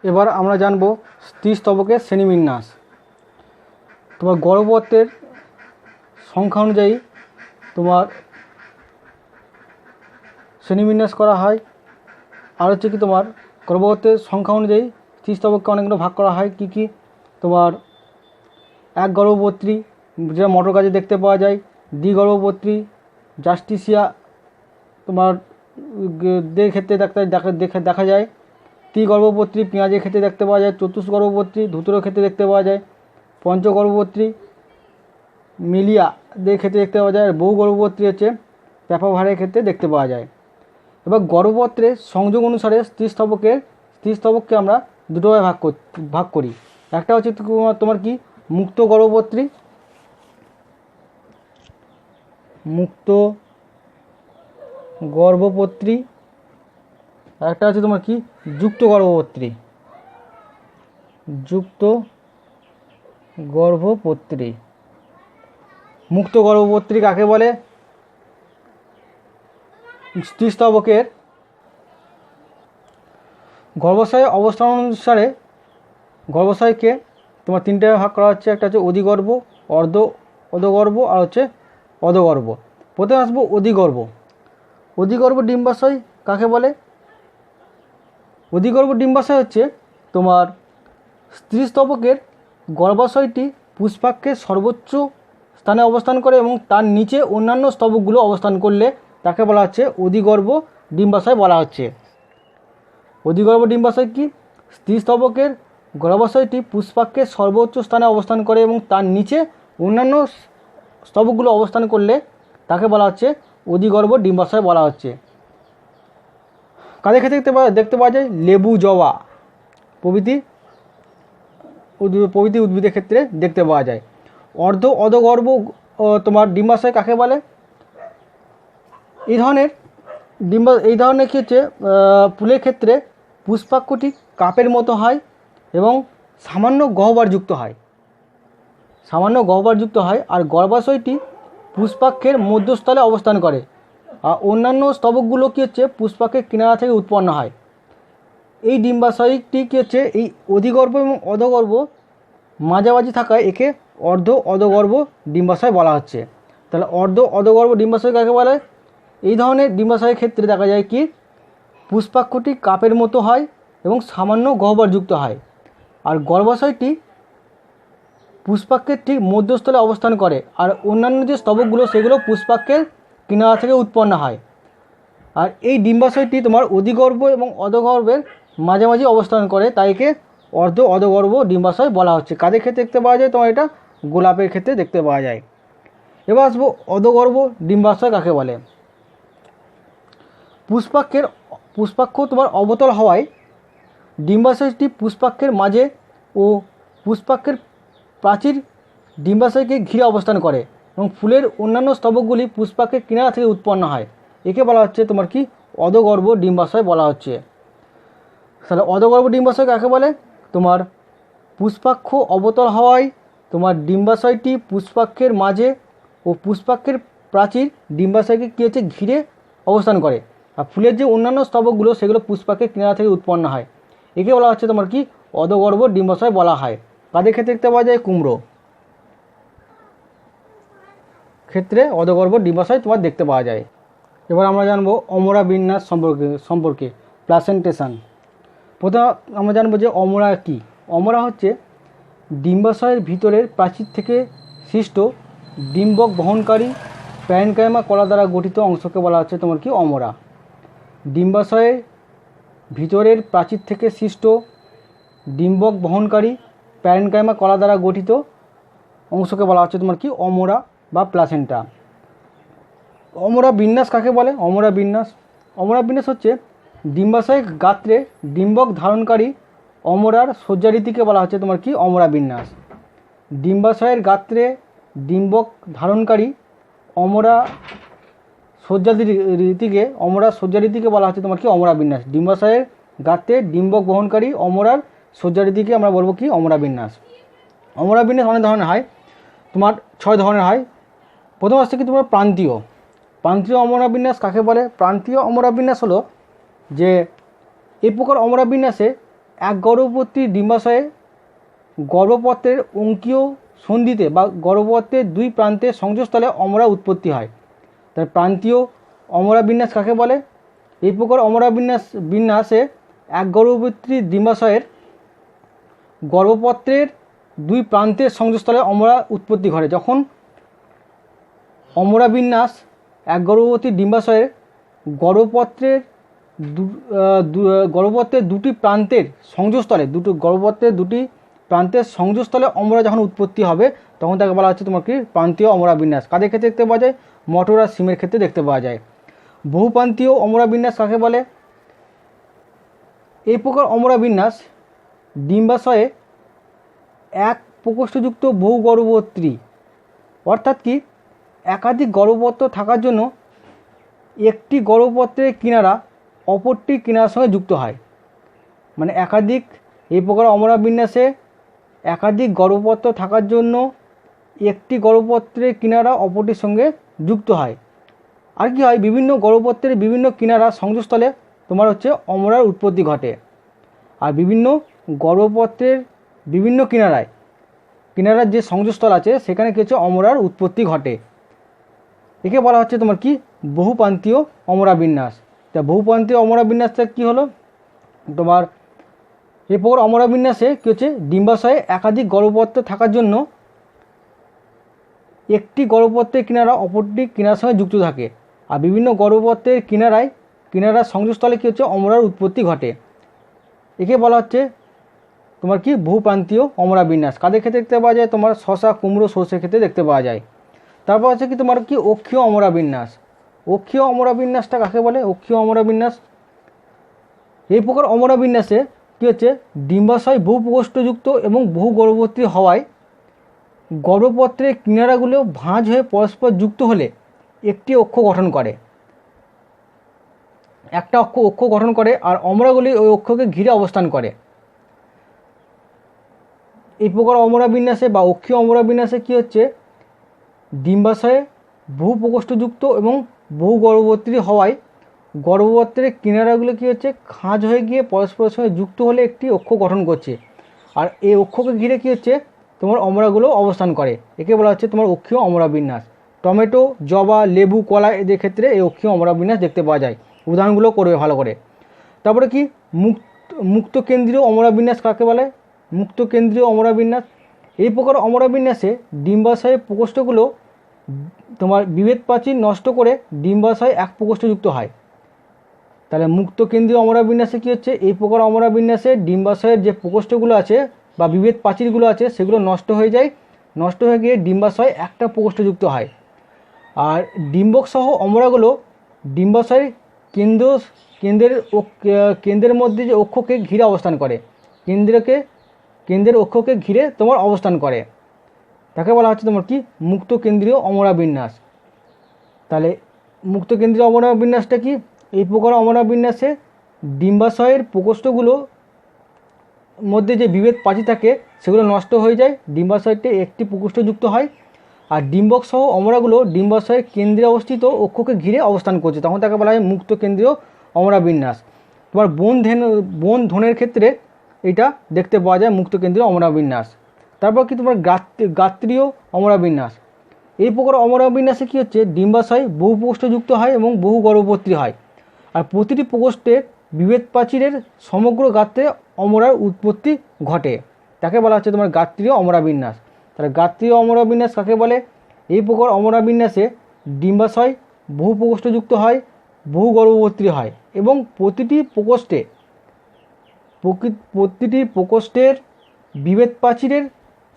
এবার আমরা জানব স্ত্রীস্তবকের শ্রেণীবিন্যাস। তোমার গর্ভপত্রের সংখ্যা অনুযায়ী তোমার শ্রেণীবিন্যাস করা হয়। আর হচ্ছে কি তোমার গর্ভপত্রের সংখ্যা অনুযায়ী স্ত্রীস্তবককে অনেকগুলো ভাগ করা হয়। কি কি? তোমার এক গর্ভপত্রী, যেটা মটর গাছে দেখতে পাওয়া যায়। দ্বিগর্ভপত্রী, জাস্টিসিয়া তোমার ক্ষেত্রে দেখা যায়। ত্রিগর্ভপত্রী পেঁয়াজের ক্ষেত্রে দেখতে পাওয়া যায়। চতুষ্গর্ভপত্রী ধুতরোর ক্ষেত্রে দেখতে পাওয়া যায়। পঞ্চগর্ভপত্রী মিলিয়া দের ক্ষেত্রে দেখতে পাওয়া যায়। আর বহু গর্ভপত্রী হচ্ছে প্যাপাভারের ক্ষেত্রে দেখতে পাওয়া যায়। এবার গর্ভপত্রের সংযোগ অনুসারে স্ত্রীস্তবককে আমরা দুটোভাবে ভাগ করি। একটা হচ্ছে তোমার কি মুক্ত গর্ভপত্রী, আর একটা হচ্ছে তোমার কি যুক্ত গর্ভপত্রী। মুক্ত গর্ভপত্রী কাকে বলে? স্ত্রীস্তবকের গর্ভাশয় অবস্থান অনুসারে গর্ভাশয়কে তোমার তিনটে ভাগ করা হচ্ছে। একটা হচ্ছে অধিগর্ভ, অধগর্ভ আর হচ্ছে অধগর্ভ। প্রথমে আসবো অধিগর্ভ। অধিগর্ভ ডিম্বাশয় কাকে বলে? অধিগর্ভ ডিম্বাশয় হচ্ছে তোমার স্ত্রীস্তবকের গর্ভাশয়টি পুষ্পাক্ষের সর্বোচ্চ স্থানে অবস্থান করে এবং তার নিচে অন্যান্য স্তবকগুলো অবস্থান করলে তাকে বলা হচ্ছে অধিগর্ভ ডিম্বাশয় বলা হচ্ছে। অধিগর্ভ ডিম্বাশয় কি? স্ত্রীস্তবকের গর্ভাশয়টি পুষ্পাক্ষের সর্বোচ্চ স্থানে অবস্থান করে এবং তার নিচে অন্যান্য স্তবকগুলো অবস্থান করলে তাকে বলা হচ্ছে অধিগর্ভ ডিম্বাশয় বলা হচ্ছে। কাদের ক্ষেত্রে দেখতে পাওয়া যায়? লেবু, জবা প্রভৃতি উদ্ভিদের ক্ষেত্রে দেখতে পাওয়া যায়। অধগর্ভ তোমার ডিম্বাশয় কাকে বলে? এই ধরনের কি হচ্ছে ফুলের ক্ষেত্রে পুষ্পাক্ষটি কাপের মতো হয় এবং সামান্য গহ্বরযুক্ত হয়। আর গর্ভাশয়টি পুষ্পাক্ষের মধ্যস্থলে অবস্থান করে। আর অন্যান্য স্তবকগুলো কি হচ্ছে পুষ্পাক্ষের কিনারা থেকে উৎপন্ন হয়। এই ডিম্বাশয়টি কি হচ্ছে এই অধিগর্ভ এবং অধগর্ভ মাঝামাঝি থাকায় একে অধগর্ভ ডিম্বাশয় বলা হচ্ছে। তাহলে অধগর্ভ ডিম্বাশয় কাকে বলে? এই ধরনের ডিম্বাশয়ের ক্ষেত্রে দেখা যায় কি পুষ্পাক্ষটি কাপের মতো হয় এবং সামান্য গহ্বরযুক্ত হয়। আর গর্ভাশয়টি পুষ্পাক্ষের ঠিক মধ্যস্থলে অবস্থান করে। আর অন্যান্য যে স্তবকগুলো সেগুলো পুষ্পাক্ষের কিনারা থেকে উৎপন্ন হয়। আর এই ডিম্বাশয়টি তোমার অধিগর্ভ এবং অধগর্ভের মাঝামাঝি অবস্থান করে, তাই একে অধগর্ভ ডিম্বাশয় বলা হচ্ছে। কাদের ক্ষেত্রে দেখতে পাওয়া যায়? তোমার এটা গোলাপের ক্ষেত্রে দেখতে পাওয়া যায়। এবার আসবো অধগর্ভ ডিম্বাশয় কাকে বলে। পুষ্পাক্ষ তোমার অবতল হওয়ায় ডিম্বাশয়টি পুষ্পাক্ষের মাঝে ও পুষ্পাক্ষের প্রাচীর ডিম্বাশয়কে ঘিরে অবস্থান করে এবং ফুলের অন্যান্য স্তবকগুলি পুষ্পাক্ষের কিনারা থেকে উৎপন্ন হয়। একে বলা হচ্ছে তোমার কি অধগর্ভ ডিম্বাশয় বলা হচ্ছে। তাহলে অধগর্ভ ডিম্বাশয় কাকে বলে? তোমার পুষ্পাক্ষ অবতল হওয়ায় তোমার ডিম্বাশয়টি পুষ্পাক্ষের মাঝে ও পুষ্পাক্ষের প্রাচীর ডিম্বাশয়কে কী হচ্ছে ঘিরে অবস্থান করে। আর ফুলের যে অন্যান্য স্তবকগুলো সেগুলো পুষ্পাক্ষের কিনারা থেকে উৎপন্ন হয়। একে বলা হচ্ছে তোমার কি অধগর্ভ ডিম্বাশয় বলা হয়। কাদের ক্ষেত্রে দেখতে পাওয়া যায়? কুমড়ো ক্ষেত্রে অধগর্ভ ডিম্বাশয় তোমার দেখতে পাওয়া যায়। এবার আমরা জানবো অমরা বিন্যাস সম্পর্কে প্লাসেন্টেশন। প্রথমে আমরা জানবো যে অমরা কি। অমরা হচ্ছে ডিম্বাশয়ের ভিতরের প্রাচীর থেকে সৃষ্ট ডিম্বক বহনকারী প্যারেনকাইমা কলা দ্বারা গঠিত অংশকে বলা হচ্ছে তোমার কি অমরা। ডিম্বাশয়ের ভিতরের প্রাচীর থেকে সৃষ্ট ডিম্বক বহনকারী প্যারেনকাইমা কলা দ্বারা গঠিত অংশকে বলা হচ্ছে তোমার কি অমরা বা প্লাসেন্টা। অমরা বিন্যাস কাকে বলে? অমরা বিন্যাস হচ্ছে ডিম্বাশয় গাত্রে ডিম্বক ধারণকারী অমরার সজ্জারীতিকে বলা হচ্ছে তোমার কি অমরা বিন্যাস। ডিম্বাশয়ের গাত্রে ডিম্বক ধারণকারী অমরা সজ্জারীতিকে বলা হচ্ছে তোমার কি অমরা বিন্যাস। ডিম্বাশয়ের গাত্রে ডিম্বক বহনকারী অমরার সজ্জারীতিকে আমরা বলবো কি অমরা বিন্যাস। অমরা বিন্যাস অনেক ধরনের হয়, তোমার 6 ধরনের হয়। প্রথম আসছে কি তোমার প্রান্তীয় অমরা বিন্যাস কাকে বলে? প্রান্তীয় অমরা বিন্যাস হলো যে এই প্রকার অমরা বিন্যাসে এক গর্ভবতী ডিম্বাশয়ে গর্ভপত্রের অঙ্কীয় সন্ধিতে বা গর্ভপত্রের দুই প্রান্তের সংযোগস্থলে অমরা উৎপত্তি হয়। তার প্রান্তীয় অমরা বিন্যাস কাকে বলে? এই প্রকার অমরা বিন্যাসে এক গর্ভবতী ডিম্বাশয়ের গর্ভপত্রের দুই প্রান্তের সংযোগস্থলে অমরা উৎপত্তি ঘটে। যখন অমরা বিন্যাস এক গর্ভবতী ডিম্বাশয়ের গর্ভপত্রের দুটি প্রান্তের সংযোগস্থলে গর্ভপত্রের দুটি প্রান্তের সংযোগস্থলে অমরা যখন উৎপত্তি হবে তখন তাকে বলা হচ্ছে তোমার কি প্রান্তীয় অমরা বিন্যাস। কাদের ক্ষেত্রে দেখতে পাওয়া যায়? মটর আর সিমের ক্ষেত্রে দেখতে পাওয়া যায়। বহুপ্রান্তীয় অমরা বিন্যাস কাকে বলে? এই প্রকার অমরা বিন্যাস ডিম্বাশয়ে এক প্রকোষ্ঠযুক্ত বহু গর্ভবতী, অর্থাৎ কি একাধিক গর্ভপত্র থাকার জন্য একটি গর্ভপত্রের কিনারা অপরটি কিনারার সঙ্গে যুক্ত হয়। মানে এই প্রকার অমরা বিন্যাসে একাধিক গর্ভপত্র থাকার জন্য একটি গর্ভপত্রের কিনারা অপরটির সঙ্গে যুক্ত হয়। আর কি হয়, বিভিন্ন গর্ভপত্রের বিভিন্ন কিনারা সংযোগস্থলে তোমার হচ্ছে অমরার উৎপত্তি ঘটে। আর বিভিন্ন গর্ভপত্রের বিভিন্ন কিনারার যে সংযোগস্থল আছে সেখানে কি হচ্ছে অমরার উৎপত্তি ঘটে। একে বলা হচ্ছে তোমার কি বহুপ্রান্তীয় অমরা বিন্যাস। তা বহুপ্রান্তীয় অমরা বিন্যাসটা কী হলো তোমার? এই প্রকার অমরা বিন্যাসে কী হচ্ছে ডিম্বাশয়ে একাধিক গর্ভপত্র থাকার জন্য একটি গর্ভপত্রের কিনারা অপরটি কিনারার সঙ্গে যুক্ত থাকে। আর বিভিন্ন গর্ভপত্রের কিনারার সংযোগস্থলে কী হচ্ছে অমরার উৎপত্তি ঘটে। একে বলা হচ্ছে তোমার কি বহুপ্রান্তীয় অমরা বিন্যাস। কাদের ক্ষেত্রে দেখতে পাওয়া যায়? তোমার শশা, কুমড়ো, সর্ষের ক্ষেত্রে দেখতে পাওয়া যায়। তারপর হচ্ছে কি তোমার কি অক্ষীয় অমরা বিন্যাস। অক্ষীয় অমরা বিন্যাসটা কাকে বলে? অক্ষীয় অমরা বিন্যাস এই প্রকার অমরা বিন্যাসে কী হচ্ছে ডিম্বাশয় বহু প্রকোষ্ঠযুক্ত এবং বহু গর্ভবতী হওয়ায় গর্ভপত্রের কিনারাগুলো ভাঁজ হয়ে পরস্পর যুক্ত হলে একটি অক্ষ গঠন করে, অক্ষ গঠন করে আর অমরাগুলি ওই অক্ষকে ঘিরে অবস্থান করে। এই প্রকার অমরা বিন্যাসে বা অক্ষীয় অমরা বিন্যাসে কী হচ্ছে ডিম্বাশয়ে বহু প্রকোষ্ঠযুক্ত এবং বহু গর্ভবতী হওয়ায় গর্ভপত্রের কিনারাগুলো কী হচ্ছে খাঁজ হয়ে গিয়ে পরস্পরের সঙ্গে যুক্ত হলে একটি অক্ষ গঠন করছে। আর এই অক্ষকে ঘিরে কী হচ্ছে তোমার অমরাগুলো অবস্থান করে। একে বলা হচ্ছে তোমার অক্ষীয় অমরা বিন্যাস। টমেটো, জবা, লেবু, কলা এদের ক্ষেত্রে এই অক্ষীয় অমরা বিন্যাস দেখতে পাওয়া যায়। উদাহরণগুলো করবে ভালো করে। তারপরে কি মুক্ত কেন্দ্রীয় অমরা বিন্যাস কাকে বলে? মুক্ত কেন্দ্রীয় অমরা বিন্যাস এই প্রকার অমরা বিন্যাসে ডিম্বাশয়ের প্রকোষ্ঠগুলো তোমার বিভেদ প্রাচীর নষ্ট করে ডিম্বাশয় এক প্রকোষ্ঠযুক্ত হয়। তাহলে মুক্ত কেন্দ্রীয় অমরা বিন্যাসে কী হচ্ছে এই প্রকার অমরা বিন্যাসে ডিম্বাশয়ের যে প্রকোষ্ঠগুলো আছে বা বিভেদ প্রাচীরগুলো আছে সেগুলো নষ্ট হয়ে যায়, নষ্ট হয়ে গিয়ে ডিম্বাশয় একটা প্রকোষ্ঠযুক্ত হয়। আর ডিম্বক সহ অমরাগুলো ডিম্বাশয়ের কেন্দ্রের মধ্যে যে অক্ষকে ঘিরে অবস্থান করে, কেন্দ্রের অক্ষকে ঘিরে তোমার অবস্থান করে, তাকে বলা হচ্ছে তোমার কি মুক্ত কেন্দ্রীয় অমরা বিন্যাস। তাহলে মুক্ত কেন্দ্রীয় অমরা বিন্যাসটা কি? এই প্রকার অমরা বিন্যাসে ডিম্বাশয়ের প্রকোষ্ঠগুলো মধ্যে যে বিভেদ প্রাচীর থাকে সেগুলো নষ্ট হয়ে যায়, ডিম্বাশয়টি একটি প্রকোষ্ঠযুক্ত হয়। আর ডিম্বক সহ অমরাগুলো ডিম্বাশয়ের কেন্দ্রে অবস্থিত অক্ষকে ঘিরে অবস্থান করছে, তখন তাকে বলা হয় মুক্ত কেন্দ্রীয় অমরা বিন্যাস। তোমার বন ধনের ক্ষেত্রে এটা দেখতে পাওয়া যায় মুক্ত কেন্দ্রীয় অমরা বিন্যাস। তারপর কি তোমার গাত্রীয় অমরা বিন্যাস। এই প্রকার অমরা বিন্যাসে কী হচ্ছে ডিম্বাশয় বহু প্রকোষ্ঠযুক্ত হয় এবং বহু গর্ভবতী হয়। আর প্রতিটি প্রকোষ্ঠের বিভেদ প্রাচীরের সমগ্র গাত্রে অমরার উৎপত্তি ঘটে, তাকে বলা হচ্ছে তোমার গাত্রীয় অমরা বিন্যাস। তাহলে গাত্রীয় অমরা বিন্যাস কাকে বলে? এই প্রকার অমরা বিন্যাসে ডিম্বাশয় বহু প্রকোষ্ঠযুক্ত হয়, বহু গর্ভবতী হয় এবং প্রতিটি প্রকোষ্ঠের বিভেদ প্রাচীরের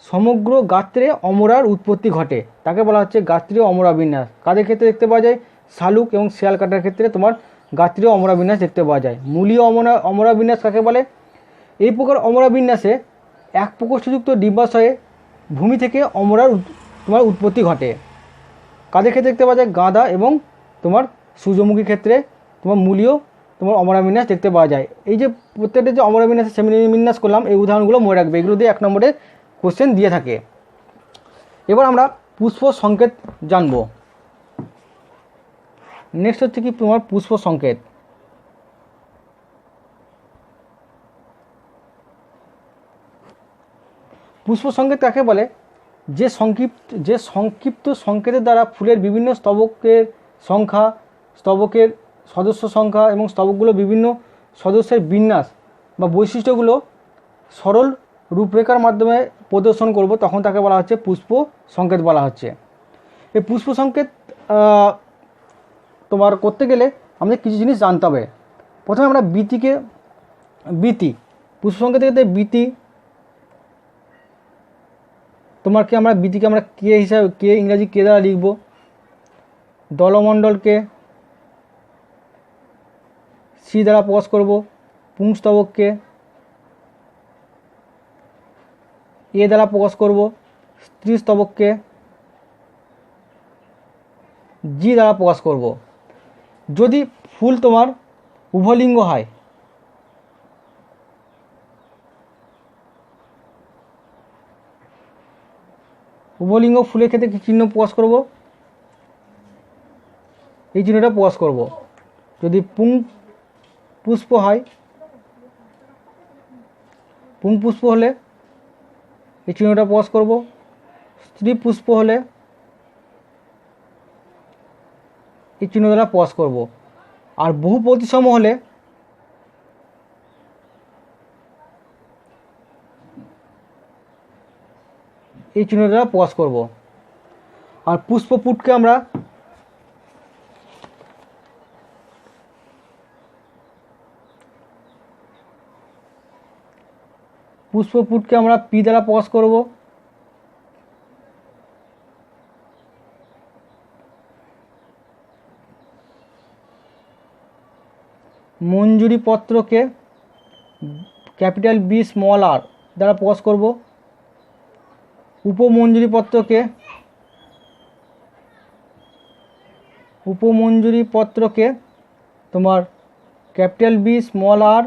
সমগ্র গাত্রে অমরার উৎপত্তি ঘটে, তাকে বলা হচ্ছে গাত্রীয় অমরা বিন্যাস। কাদের ক্ষেত্রে দেখতে পাওয়া যায়? শালুক এবং শিয়াল কাটার ক্ষেত্রে তোমার গাত্রীয় অমরা বিন্যাস দেখতে পাওয়া যায়। মূলীয় অমরা বিন্যাস কাকে বলে? এই প্রকার অমরা বিন্যাসে এক প্রকোষ্ঠযুক্ত ডিম্বাশয়ে ভূমি থেকে অমরার তোমার উৎপত্তি ঘটে। কাদের ক্ষেত্রে দেখতে পাওয়া যায়? গাঁদা এবং তোমার সূর্যমুখীর ক্ষেত্রে তোমার মূলীয় তোমার অমরা বিন্যাস দেখতে পাওয়া যায়। এই যে প্রত্যেকটা যে অমরা বিন্যাসে সেমি বিন্যাস করলাম এই উদাহরণগুলো মনে রাখবে, এগুলো দিয়ে 1 নম্বরে কোশ্চেন দিয়ে থাকে। এবার আমরা পুষ্প সংকেত জানব। নেক্সট হচ্ছে কি তোমার পুষ্প সংকেত। পুষ্প সংকেত কাকে বলে? যে সংক্ষিপ্ত সংকেতের দ্বারা ফুলের বিভিন্ন স্তবকের সংখ্যা, স্তবকের সদস্য সংখ্যা এবং স্তবকগুলো বিভিন্ন সদস্যের বিন্যাস বা বৈশিষ্ট্যগুলো সরল রূপরেখার মাধ্যমে প্রদর্শন করব, তখন তাকে বলা হচ্ছে পুষ্প সংকেত বলা হচ্ছে। এই পুষ্প সংকেত তোমার করতে গেলে আমাদের কিছু জিনিস জানতে হবে। প্রথমে আমরা বীতি পুষ্প সংকেতের ক্ষেত্রে বীতি আমরা বীতিকে আমরা কে ইংরাজি কে দ্বারা লিখব? দলমণ্ডলকে সি দ্বারা প্রকাশ করব, পুংস্তবককে এ দ্বারা প্রকাশ করব, স্ত্রীস্তবককে জি দ্বারা প্রকাশ করব। যদি ফুল তোমার উভলিঙ্গ হয়, উভলিঙ্গ ফুলের ক্ষেত্রে কি চিহ্ন প্রকাশ করব? এই চিহ্নটা প্রকাশ করব। যদি পুষ্প হয়, পুষ্প হলে এই চিহ্নটা প্রকাশ করব। স্ত্রী পুষ্প হলে এই চিহ্ন দ্বারা প্রকাশ করব। আর বহু প্রতিসম হলে এই চিহ্ন দ্বারা প্রকাশ করব। আর পুষ্পপুটকে আমরা পি দ্বারা প্রকাশ করব। মঞ্জুরি পত্রকে ক্যাপিটাল বি স্মল আর দ্বারা প্রকাশ করব। উপমঞ্জুরি পত্রকে তোমার ক্যাপিটাল বি স্মল আর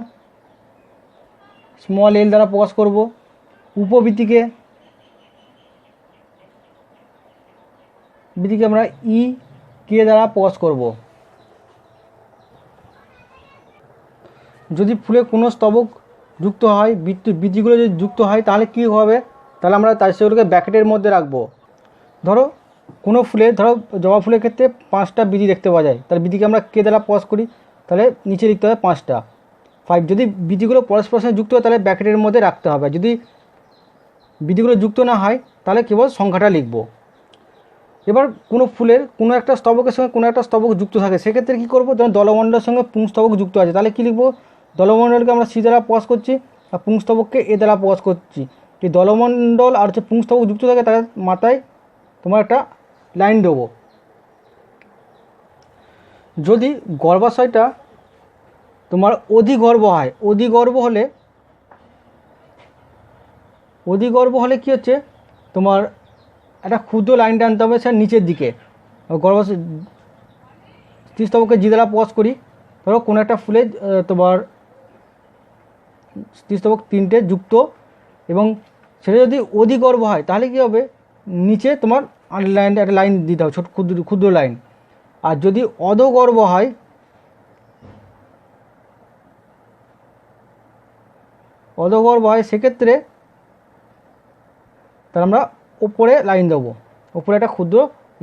স্মল এল দ্বারা প্রকাশ করব। উপবীতিকে আমরা ই কে দ্বারা প্রকাশ করব। যদি ফুলে কোনো স্তবক যুক্ত হয়, বীতিগুলো যদি যুক্ত হয়, তাহলে কী হবে? তাহলে আমরা সেগুলোকে ব্র্যাকেটের মধ্যে রাখবো। ধরো কোনো ফুলে, জবা ফুলের ক্ষেত্রে 5টা বীতি দেখতে পাওয়া যায়, তাহলে বীতিকে আমরা কে দ্বারা প্রকাশ করি, তাহলে নিচে লিখতে হবে 5টা 5। যদি বীতিগুলো পরস্পরের সঙ্গে যুক্ত হয়, তাহলে ব্র্যাকেটের মধ্যে রাখতে হবে। যদি বীতিগুলো যুক্ত না হয়, তাহলে কেবল সংখ্যাটা লিখব। এবার কোনো ফুলের কোনো একটা স্তবকের সঙ্গে কোনো একটা স্তবক যুক্ত থাকে, সেক্ষেত্রে কী করবো? যেমন দলমণ্ডলের সঙ্গে পুংস্তবক যুক্ত আছে, তাহলে কী লিখব? দলমণ্ডলকে আমরা সি দ্বারা প্রকাশ করছি আর পুংস্তবককে এ দ্বারা প্রকাশ করছি। এই দলমণ্ডল আর পুংস্তবক যুক্ত থাকে, তার মাথায় তোমার একটা লাইন দেবো। যদি গর্ভাশয়টা তোমার অধিগর্ভ হয়, অধিগর্ভ হলে কী হচ্ছে? তোমার একটা ক্ষুদ্র লাইন টানতে হবে স্যার নিচের দিকে। গর্ভাশয় স্ত্রীস্তবককে জি দ্বারা প্রকাশ করি। ধরো কোনো একটা ফুলে তোমার স্ত্রীস্তবক 3টে যুক্ত, এবং সেটা যদি অধিগর্ভ হয়, তাহলে কী হবে? নিচে তোমার একটা লাইন দিতে হবে, ছোট ক্ষুদ্র লাইন। আর যদি অধগর্ভ হয়, সেক্ষেত্রে তাহলে আমরা ওপরে লাইন দেবো, ওপরে একটা ক্ষুদ্র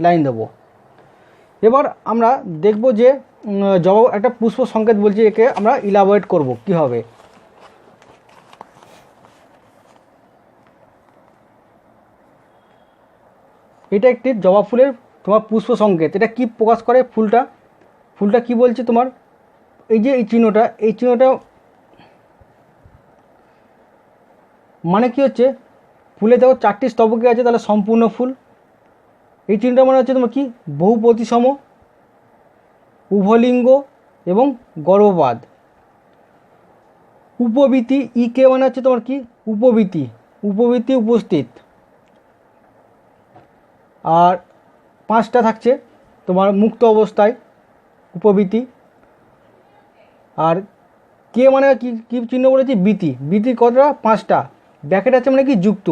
লাইন দেবো। এবার আমরা দেখব যে একটা পুষ্প সংকেত বলছি, একে আমরা ইলাবোরেট করব কীভাবে। এটা একটি জবা ফুলের তোমার পুষ্প সংকেত। এটা কি প্রকাশ করে? ফুলটা কি বলছে তোমার? এই যে এই চিহ্নটা মানে কি হচ্ছে? ফুলে দেখো 4টি স্তবকে আছে, তাহলে সম্পূর্ণ ফুল। এই চিহ্নটা মানে হচ্ছে তোমার কি? বহু প্রতিসম, উভলিঙ্গ এবং গর্ভপাত। উপবীতি কে মানে হচ্ছে তোমার কি? উপবীতি উপস্থিত। আর 5টা থাকছে তোমার মুক্ত অবস্থায় উপবীতি। আর কে মানে কি চিহ্ন বলেছি? বীতি কতটা? 5টা। ব্র্যাকেট আছে মানে কি? যুক্ত।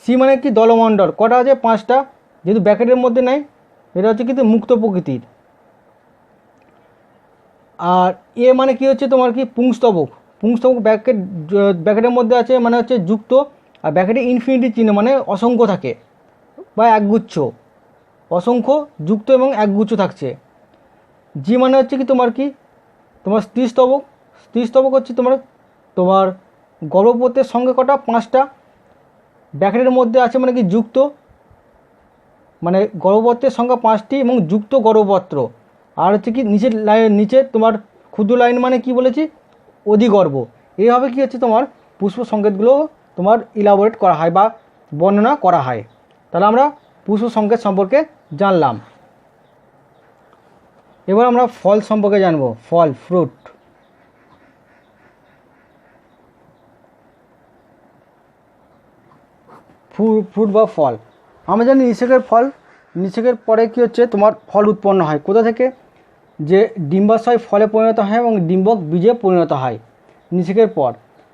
সি মানে কি? দলমণ্ডল। কটা আছে? 5টা। যেহেতু ব্র্যাকেটের মধ্যে নেই, এটা হচ্ছে কিন্তু মুক্ত প্রকৃতির। আর এ মানে কি হচ্ছে তোমার কি? পুংস্তবক ব্র্যাকেটের মধ্যে আছে, মানে হচ্ছে যুক্ত। আর ব্র্যাকেটে ইনফিনিটি চিহ্ন মানে অসংখ্য থাকে বা একগুচ্ছ, অসংখ্য যুক্ত এবং একগুচ্ছ থাকছে। জি মানে হচ্ছে কি তোমার স্ত্রীস্তবক। স্ত্রীস্তবক হচ্ছে তোমার গর্ভপত্রের সঙ্গে কটা 5টা, ব্র্যাকেটের মধ্যে আছে মানে কি যুক্ত, মানে গর্ভপত্রের সংখ্যা 5টি এবং যুক্ত গর্ভপত্র। আর হচ্ছে কি নিচে তোমার ক্ষুদ্র লাইন মানে কি বলেছি, অধিগর্ভ। এইভাবে কি হচ্ছে তোমার পুষ্প সংকেতগুলো তোমার ইলাবোরেট করা হয় বা বর্ণনা করা হয়। তাহলে আমরা পুষ্প সংকেত সম্পর্কে জানলাম। এবার আমরা ফল সম্পর্কে জানব। ফল, ফ্রুট। ফ্রুট বা ফল, আমরা জানি নিষেকের ফল, নিষেকের পরে কি হচ্ছে তোমার ফল উৎপন্ন হয় কোথা থেকে, যে ডিম্বাশয় ফলে পরিণত হয় এবং ডিম্বক বীজে পরিণত হয় নিষেকের পর।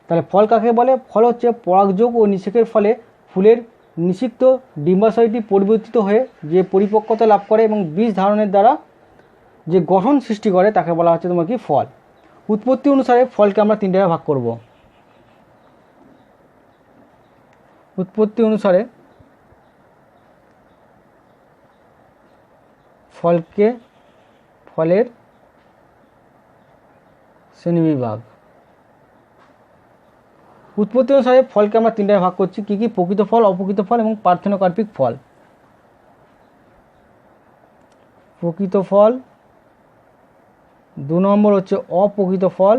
তাহলে ফল কাকে বলে? ফল হচ্ছে পরাগযোগ ও নিষেকের ফলে ফুলের নিষিক্ত ডিম্বাশয়টি পরিবর্তিত হয়ে যে পরিপক্কতা লাভ করে এবং বীজ ধারণের দ্বারা যে গঠন সৃষ্টি করে তাকে বলা হচ্ছে তোমার কি ফল। উৎপত্তি অনুসারে ফলকে আমরা 3 ভাগে ভাগ করব। উৎপত্তি অনুসারে ফলের শ্রেণীবিভাগ। উৎপত্তি অনুসারে ফলকে আমরা 3 ভাগ করছি। কি কি? প্রকৃত ফল, অপ্রকৃত ফল এবং পার্থেনোকার্পিক ফল। প্রকৃত ফল, 2 নম্বর হচ্ছে অপ্রকৃত ফল,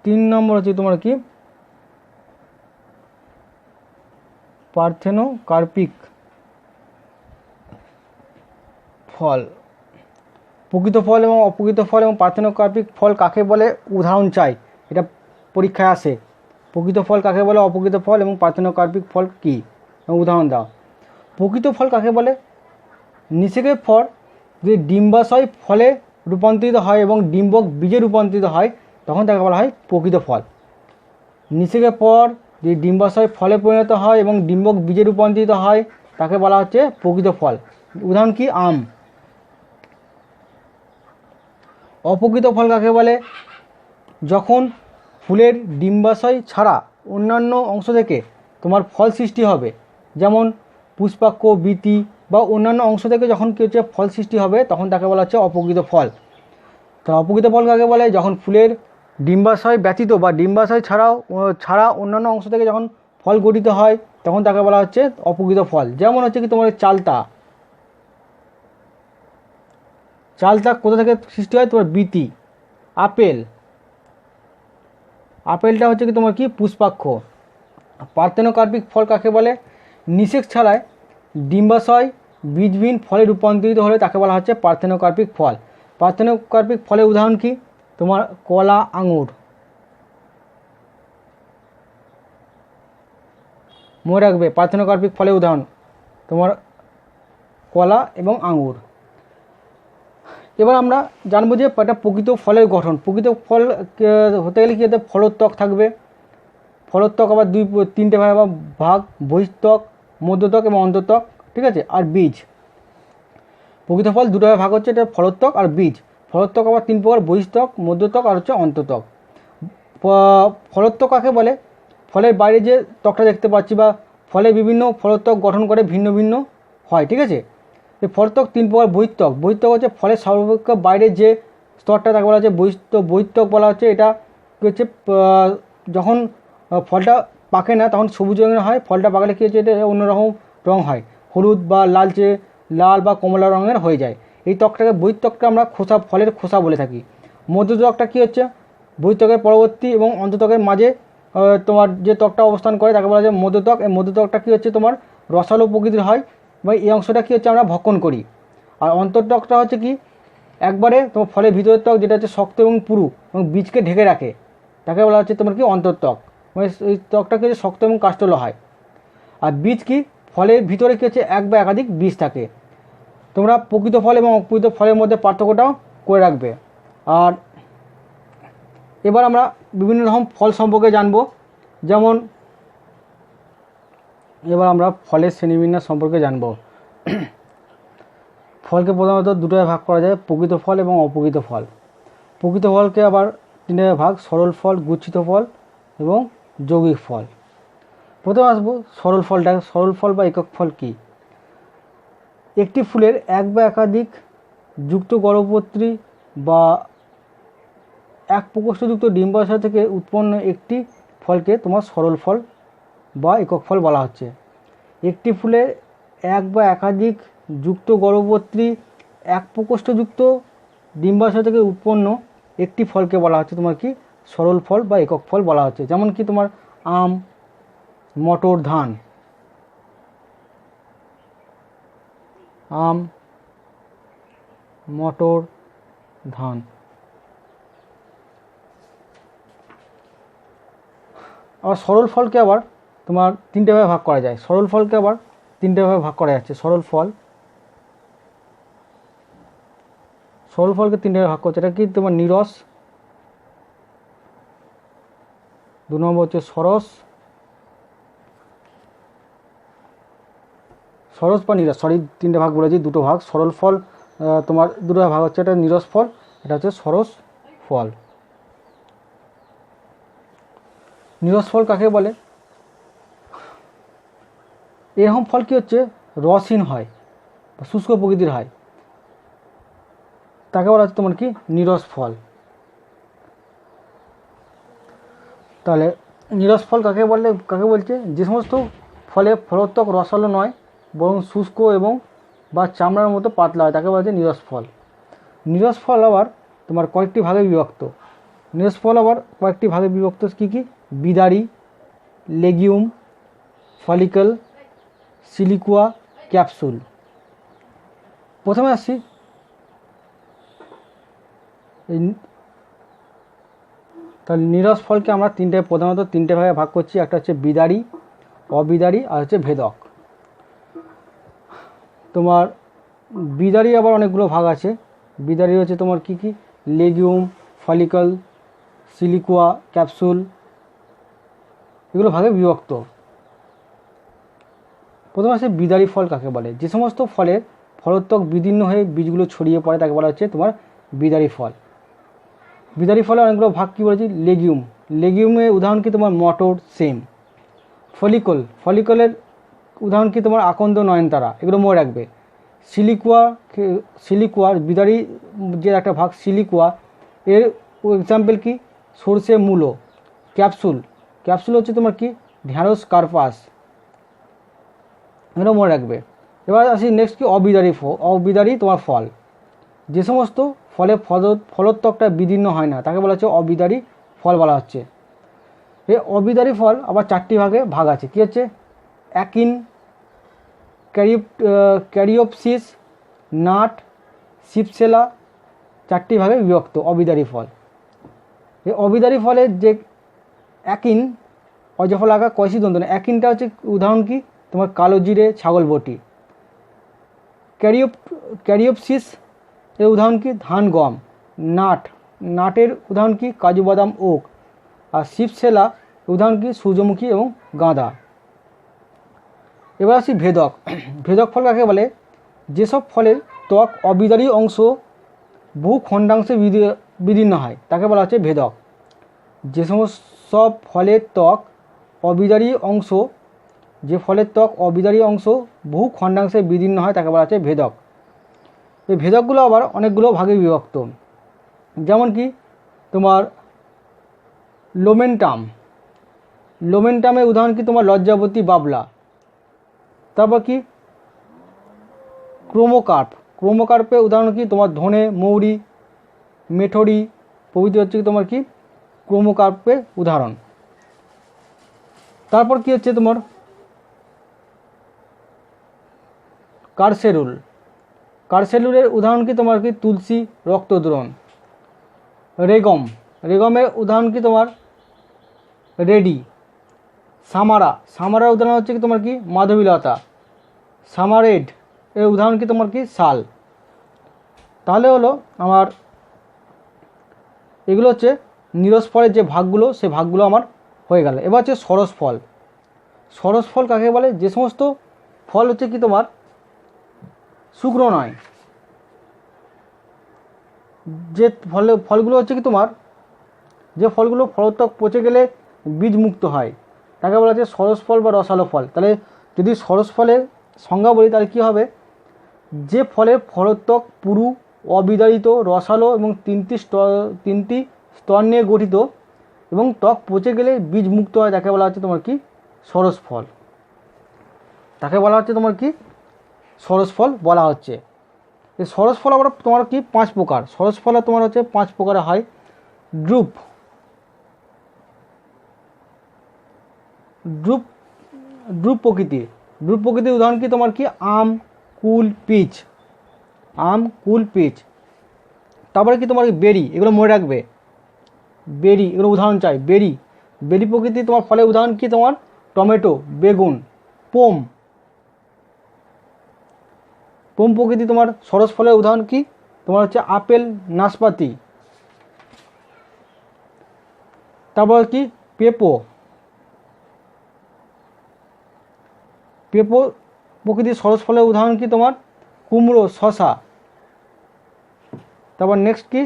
3 নম্বর হচ্ছে তোমার কি পার্থেনোকার্পিক ফল। প্রকৃত ফল এবং অপ্রকৃত ফল এবং পার্থেনোকার্পিক ফল কাকে বলে উদাহরণ চাই, এটা পরীক্ষায় আসে। প্রকৃত ফল কাকে বলে, অপ্রকৃত ফল এবং পার্থেনোকার্পিক ফল কি, উদাহরণ দাও। প্রকৃত ফল কাকে বলে? নিষেকের ফল যদি ডিম্বাশয় ফলে রূপান্তরিত হয় এবং ডিম্বক বীজে রূপান্তরিত হয় তখন তাকে বলা হয় প্রকৃত ফল। নিষেকের পর যদি ডিম্বাশয় ফলে পরিণত হয় এবং ডিম্বক বীজে রূপান্তরিত হয় তাকে বলা হচ্ছে প্রকৃত ফল। উদাহরণ কি? আম। অপ্রকৃত ফল কাকে বলে? যখন ফুলের ডিম্বাশয় ছাড়া অন্যান্য অংশ থেকে তোমার ফল সৃষ্টি হবে, যেমন পুষ্পাক্ষ, বীতি বা অন্যান্য অংশ থেকে যখন কি হচ্ছে ফল সৃষ্টি হবে তখন তাকে বলা হচ্ছে অপ্রকৃত ফল। তাহলে অপ্রকৃত ফল কাকে বলে? যখন ফুলের ডিম্বাশয় ব্যতীত বা ডিম্বাশয় ছাড়া অন্যান্য অংশ থেকে যখন ফল গঠিত হয় তখন তাকে বলা হচ্ছে অপ্রকৃত ফল। যেমন হচ্ছে কি তোমার চালতা। চালতা কোথা থেকে সৃষ্টি হয়? তোমার বীতি। আপেল, আপেলটা হচ্ছে কি তোমার কি পুষ্পাক্ষ। পার্থেনোকার্পিক ফল কাকে বলে? নিষেক ছাড়ায় ডিম্বাশয় বীজবিহীন ফলে রূপান্তরিত হলে তাকে বলা হচ্ছে পার্থেনোকার্পিক ফল। পার্থেনোকার্পিক ফলের উদাহরণ কি? তোমার কলা, আঙুর। মনে রাখবে পার্থেনোকার্পিক ফলের উদাহরণ তোমার কলা এবং আঙুর। এবার আমরা জানবো যে একটা প্রকৃত ফলের গঠন। প্রকৃত ফল হতে গেলে কি হতে? ফলোত্বক থাকবে। ফলোত্বক আবার 3টে ভাগ, বহিস্তক, মধ্যত্বক এবং অন্তত্বক, ঠিক আছে? আর বীজ। প্রকৃত ফল 2 ভাগ হচ্ছে, এটা ফলোত্বক আর বীজ। ফলোত্বক আবার 3 প্রকার, বহিস্তক, মধ্যত্বক আর হচ্ছে অন্তত্বক। ফলোত্বক কাকে বলে? ফলের বাইরে যে ত্বকটা দেখতে পাচ্ছি বা ফলে বিভিন্ন ফলোত্বক গঠন করে ভিন্ন ভিন্ন হয়, ঠিক আছে? এই ফলোত্বক 3 প্রকার। বহিত্বক, বহিত্বক হচ্ছে ফলের সর্বাপেক্ষা বাইরে যে স্তরটা তাকে বলা হচ্ছে বহিত্বক বলা হচ্ছে। এটা কী হচ্ছে, যখন ফলটা পাকে না তখন সবুজ রঙের হয়, ফলটা পাকলে কী হচ্ছে এটা অন্যরকম রঙ হয়, হলুদ বা লাল বা কমলা রঙের হয়ে যায়। এই ত্বকটাকে বহিত্বকটা আমরা ফলের খোসা বলে থাকি। মধ্যত্বকটা কী হচ্ছে? বহিত্বকের পরবর্তী এবং অন্তত্বকের মাঝে তোমার যে ত্বকটা অবস্থান করে তাকে বলা যায় মধ্যত্বক। এই মধ্যত্বকটা কী হচ্ছে তোমার রসালো প্রকৃতির হয় বা এই অংশটা কী হচ্ছে আমরা ভক্ষণ করি। আর অন্তর্ত্বকটা হচ্ছে কি একবারে তোমার ফলের ভিতরের ত্বক, যেটা হচ্ছে শক্ত এবং পুরু এবং বীজকে ঢেকে রাখে, তাকে বলা হচ্ছে তোমার কি অন্তর্ত্বক। মানে এই ত্বকটা কি হচ্ছে শক্ত এবং কাষ্ঠল হয়। আর বীজ কি? ফলের ভিতরে কী হচ্ছে এক বা একাধিক বীজ থাকে। তোমরা প্রকৃত ফল এবং অপ্রকৃত ফলের মধ্যে পার্থক্যটাও করে রাখবে। আর এবার আমরা বিভিন্ন রকম ফল সম্পর্কে জানবো। যেমন এবার আমরা ফলের শ্রেণীবিন্যাস সম্পর্কে জানব। ফলকে প্রধানত 2 ভাগ করা যায়, প্রকৃত ফল এবং অপ্রকৃত ফল। প্রকৃত ফলকে আবার তিনটে ভাগ, সরল ফল, গুচ্ছিত ফল এবং যৌগিক ফল। প্রথমে আসবো সরল ফলটা। সরল ফল বা একক ফল কি? একটি ফুলের এক বা একাধিক যুক্ত গর্ভপত্রী বা এক প্রকোষ্ঠযুক্ত ডিম্বাশয় থেকে উৎপন্ন একটি ফলকে তোমার সরল ফল বা একক ফল বলা হচ্ছে। একটি ফুলের এক বা একাধিক যুক্ত গর্ভপত্রী এক প্রকোষ্ঠযুক্ত ডিম্বাশয় থেকে উৎপন্ন একটি ফলকে বলা হচ্ছে তোমার কি সরল ফল বা একক ফল বলা হচ্ছে। যেমন কি তোমার আম, মটর, ধান। আম, মটর, ধান। আবার সরল ফলকে আবার তোমার তিনটে ভাগে ভাগ করা যায়। সরল ফলকে আবার তিনটে ভাগে ভাগ করা যাচ্ছে। সরল ফলকে তিনটে ভাগে ভাগ করছে। এটা কি তোমার নিরস, 2 নম্বর হচ্ছে সরস বা নিরস। সরি, তিনটে ভাগ বলেছি, দুটো ভাগ। সরল ফল তোমার দুটো ভাগ হচ্ছে, এটা নিরস ফল, এটা হচ্ছে সরস ফল। নিরস ফল কাকে বলে? এরকম ফল কি হচ্ছে রসহীন হয় বা শুষ্ক প্রকৃতির হয়, তাকে বলা হচ্ছে তোমার কি নিরস ফল। তাহলে নিরস ফল কাকে বলছে? যে সমস্ত ফলে ফলোত্বক রসালো নয় বরং শুষ্ক এবং বা চামড়ার মতো পাতলা হয়, তাকে বলা হচ্ছে নিরস ফল। নিরস ফল আবার তোমার কয়েকটি ভাগে বিভক্ত। কী কী? বিদারি, লেগিউম, ফলিকল, সিলিকুয়া, ক্যাপসুল। প্রথমে আসছি তাহলে নিরস ফলকে আমরা প্রধানত তিনটে ভাগে ভাগ করছি। একটা হচ্ছে বিদারি, অবিদারি আর হচ্ছে ভেদক। তোমার বিদারি আবার অনেকগুলো ভাগ আছে। বিদারি হচ্ছে তোমার কি কি? লেগিউম, ফলিকল, সিলিকুয়া, ক্যাপসুল, এগুলো ভাগে বিভক্ত। প্রথমে আছে বিদারি ফল কাকে বলে? যে সমস্ত ফলের ফলোত্বক বিদীর্ণ হয়ে বীজগুলো ছড়িয়ে পড়ে তাকে বলা হচ্ছে তোমার বিদারি ফল। বিদারি ফলে অনেকগুলো ভাগ কি বলেছি? লেগিউমের উদাহরণ কি? তোমার মটর, সেম। ফলিকলের উদাহরণ কি? তোমার আকন্দ, নয়নতারা, এগুলো মনে রাখবে। সিলিকুয়ার বিদারি যে একটা ভাগ সিলিকুয়া, এর এক্সাম্পল কি? সরষে, মূলো। ক্যাপসুল হচ্ছে তোমার কি? ঢ্যাঁড়স, কার্পাস, এগুলো মনে রাখবে। এবার আসি নেক্সট কি? অবিদারি তোমার ফল। যে সমস্ত ফলে ফলোত্বকটা বিদীর্ণ হয় না তাকে বলা হচ্ছে অবিদারি ফল বলা হচ্ছে। এই অবিদারি ফল আবার 4টি ভাগে ভাগ আছে। কী হচ্ছে? অ্যাকিন, ক্যারিওপসিস, নাট, সিপসেলা, 4টি ভাগে বিভক্ত অবিদারি ফল। এই অবিদারি ফলের যে অ্যাকিন, অজফল আগা কয়সি দন্ত না, অ্যাকিনটা হচ্ছে উদাহরণ কি? তোমার কালো জিরে, ছাগল বটি। ক্যারিওপসিস এর উদাহরণ কি? ধান, গম। নাটের উদাহরণ কি? কাজু, বাদাম, ওক। আর শিপসেলা উদাহরণ কি? সূর্যমুখী এবং গাঁদা। এবার আসি ভেদক ফল কাকে বলে? যেসব ফলের ত্বক অবিদারি অংশ বহু খণ্ডাংশে বিদীর্ণ হয় তাকে বলা হচ্ছে ভেদক। যে সমস্ত ফলের ত্বক অবিদারি অংশ বহু খণ্ডাংশে বিদীর্ণ হয় তাকে বলা হচ্ছে ভেদক। এই ভেদকগুলো আবার অনেকগুলো ভাগে বিভক্ত। যেমন কি? তোমার লোমেন্টামের উদাহরণ কি? তোমার লজ্জাবতী, বাবলা। তারপর কি? ক্রোমোকার্পের উদাহরণ কি? তোমার ধনে, মৌরি, মেঠরি প্রভৃতি হচ্ছে তোমার কি? ক্রোমোকার্পের উদাহরণ। তারপর কি হচ্ছে তোমার কার্সেলুলের উদাহরণ কি? তোমার কি? তুলসী, রক্তদ্রণ। রেগমের উদাহরণ কি? তোমার রেডি। সামারার উদাহরণ হচ্ছে কি? তোমার কি? মাধবীলতা। সামারেড এর উদাহরণ কি? তোমার কি? শাল। তাহলে হলো আমার এগুলো হচ্ছে নিরস ফলের যে ভাগগুলো, সে ভাগগুলো আমার হয়ে গেল। এবার হচ্ছে সরস ফল কাকে বলে? যে সমস্ত ফল হচ্ছে কি? তোমার শুকনো নয়, যে ফলগুলো হচ্ছে কি? তোমার যে ফলগুলো ফলোত্বক পচে গেলে বীজ মুক্ত হয় তাকে বলা হচ্ছে সরস ফল বা রসালো ফল। তাহলে যদি সরস ফলের সংজ্ঞা বলি তাহলে কী হবে, যে ফলের ফলোত্বক পুরু, অবিদারিত, রসালো এবং তিনটি স্তর নিয়ে গঠিত এবং ত্বক পচে গেলে বীজ মুক্ত হয় তাকে বলা হচ্ছে তোমার কি সরস ফল। তাকে বলা হচ্ছে তোমার কি সরস ফল বলা হচ্ছে। এই সরস ফল আবার তোমার কি 5 প্রকার। সরস ফল তোমার হচ্ছে 5 প্রকারে হয়। ড্রুপ ড্রুপ ড্রুপ প্রকৃতির। ড্রুপ প্রকৃতির উদাহরণ কি তোমার কি আম, কুল, পিচ। আম, কুল, পিচ। তারপরে কি তোমার বেরি, এগুলো মনে রাখবে। বেরি, এগুলো উদাহরণ চাই। বেরি বেরি প্রকৃতি তোমার ফলের উদাহরণ কি তোমার টমেটো, বেগুন, পোম। পোম প্রকৃতি তোমার সরস ফলের উদাহরণ কি তোমার হচ্ছে আপেল, নাশপাতি। তারপর কি পেঁপো। পেঁপো প্রকৃতির সরস ফলের উদাহরণ কি তোমার কুমড়ো, শশা। তারপর নেক্সট কি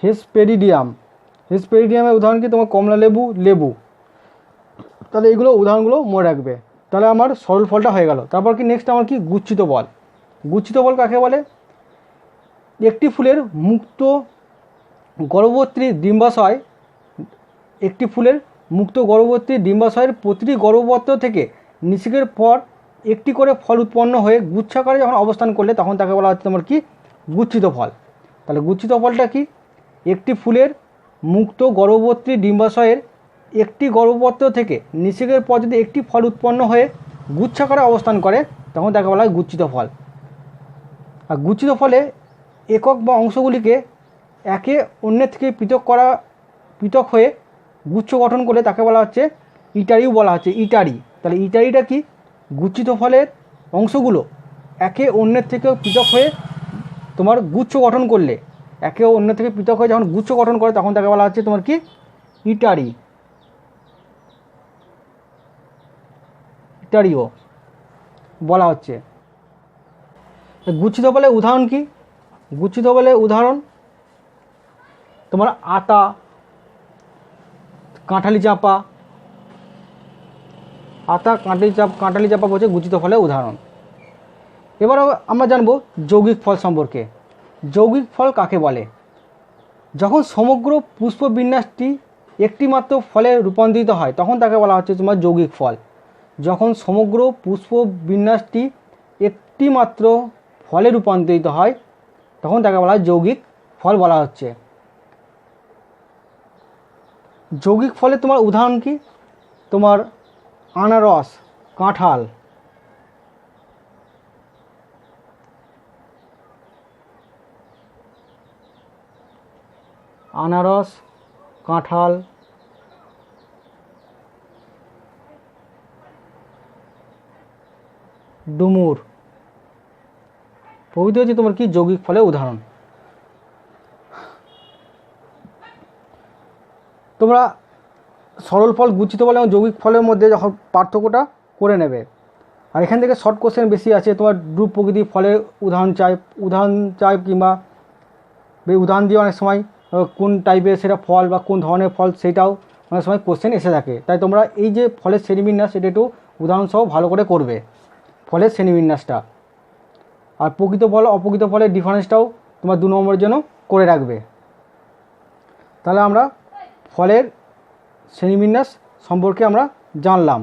হেসপেরিডিয়াম। হেসপেরিডিয়ামের উদাহরণ কি তোমার কমলা লেবু, লেবু। তাহলে এইগুলো উদাহরণগুলো মনে রাখবে। তাহলে আমার সরল ফলটা হয়ে গেল। তারপর কি নেক্সট আমার কি গুচ্ছিত ফল। গুচ্ছিত ফল কাকে বলে, একটি ফুলের মুক্ত গর্ভবর্তী ডিম্বাশয়, একটি ফুলের মুক্ত গর্ভবর্তী ডিম্বাশয়ের প্রতিটি গর্ভপত্র থেকে নিষেকের পর একটি করে ফল উৎপন্ন হয়ে গুচ্ছাকারে যখন অবস্থান করলে তখন তাকে বলা হচ্ছে তোমার কি গুচ্ছিত ফল। তাহলে গুচ্ছিত ফলটা কি, একটি ফুলের মুক্ত গর্ভবর্তী ডিম্বাশয়ের একটি গর্ভপত্র থেকে নিষেকের পর যদি একটি ফল উৎপন্ন হয়ে গুচ্ছাকারে অবস্থান করে তখন তাকে বলা হয় গুচ্ছিত ফল। আর গুচ্ছিত ফলে একক বা অংশগুলিকে একে অন্যের থেকে পৃথক হয়ে গুচ্ছ গঠন করলে তাকে বলা হচ্ছে ইটারিও বলা হচ্ছে ইটারি। তাহলে ইটারিটা কি, গুচ্ছিত ফলের অংশগুলো একে অন্যের থেকে পৃথক হয়ে তোমার গুচ্ছ গঠন করলে, একে অন্য থেকে পৃথক হয়ে যখন গুচ্ছ গঠন করে তখন তাকে বলা হচ্ছে তোমার কি ইটারি, ইটারিও বলা হচ্ছে। গুচ্ছিত ফলের উদাহরণ কি, গুচ্ছিত ফলের উদাহরণ তোমার আতা, কাঁঠালি চাঁপা। আতা, কাঁঠালি চাঁপা বলছে গুচ্ছিত ফলের উদাহরণ। এবার আমরা জানবো যৌগিক ফল সম্পর্কে। যৌগিক ফল কাকে বলে, যখন সমগ্র পুষ্পবিন্যাসটি একটি মাত্র ফলে রূপান্তরিত হয় তখন তাকে বলা হচ্ছে তোমার যৌগিক ফল। যখন সমগ্র পুষ্পবিন্যাসটি একটি মাত্র ফলে রূপান্তরিত হয় তখন তাকে বলা হয় যৌগিক ফল বলা হচ্ছে। যৌগিক ফলে তোমার উদাহরণ কি তোমার আনারস, কাঁঠাল। আনারস, কাঁঠাল, ডুমুর প্রভৃতি হচ্ছে তোমার কি যৌগিক ফলের উদাহরণ। তোমরা সরল ফল, গুচ্ছিত ফল এবং যৌগিক ফলের মধ্যে যখন পার্থক্যটা করে নেবে। আর এখান থেকে শর্ট কোশ্চেন বেশি আছে, তোমার ড্রুপ প্রকৃতির ফলের উদাহরণ চাই কিংবা উদাহরণ দিয়ে অনেক সময় কোন টাইপের সেটা ফল বা কোন ধরনের ফল সেটাও অনেক সময় কোশ্চেন এসে থাকে। তাই তোমরা এই যে ফলের শ্রেণীবিন্যাস সেটা একটু উদাহরণসহ ভালো করে করবে, ফলের শ্রেণীবিন্যাসটা। আর প্রকৃত ফল অপ্রকৃত ফলের ডিফারেন্সটাও তোমার 2 নম্বরের জন্য করে রাখবে। তাহলে আমরা ফলের শ্রেণীবিন্যাস সম্পর্কে আমরা জানলাম।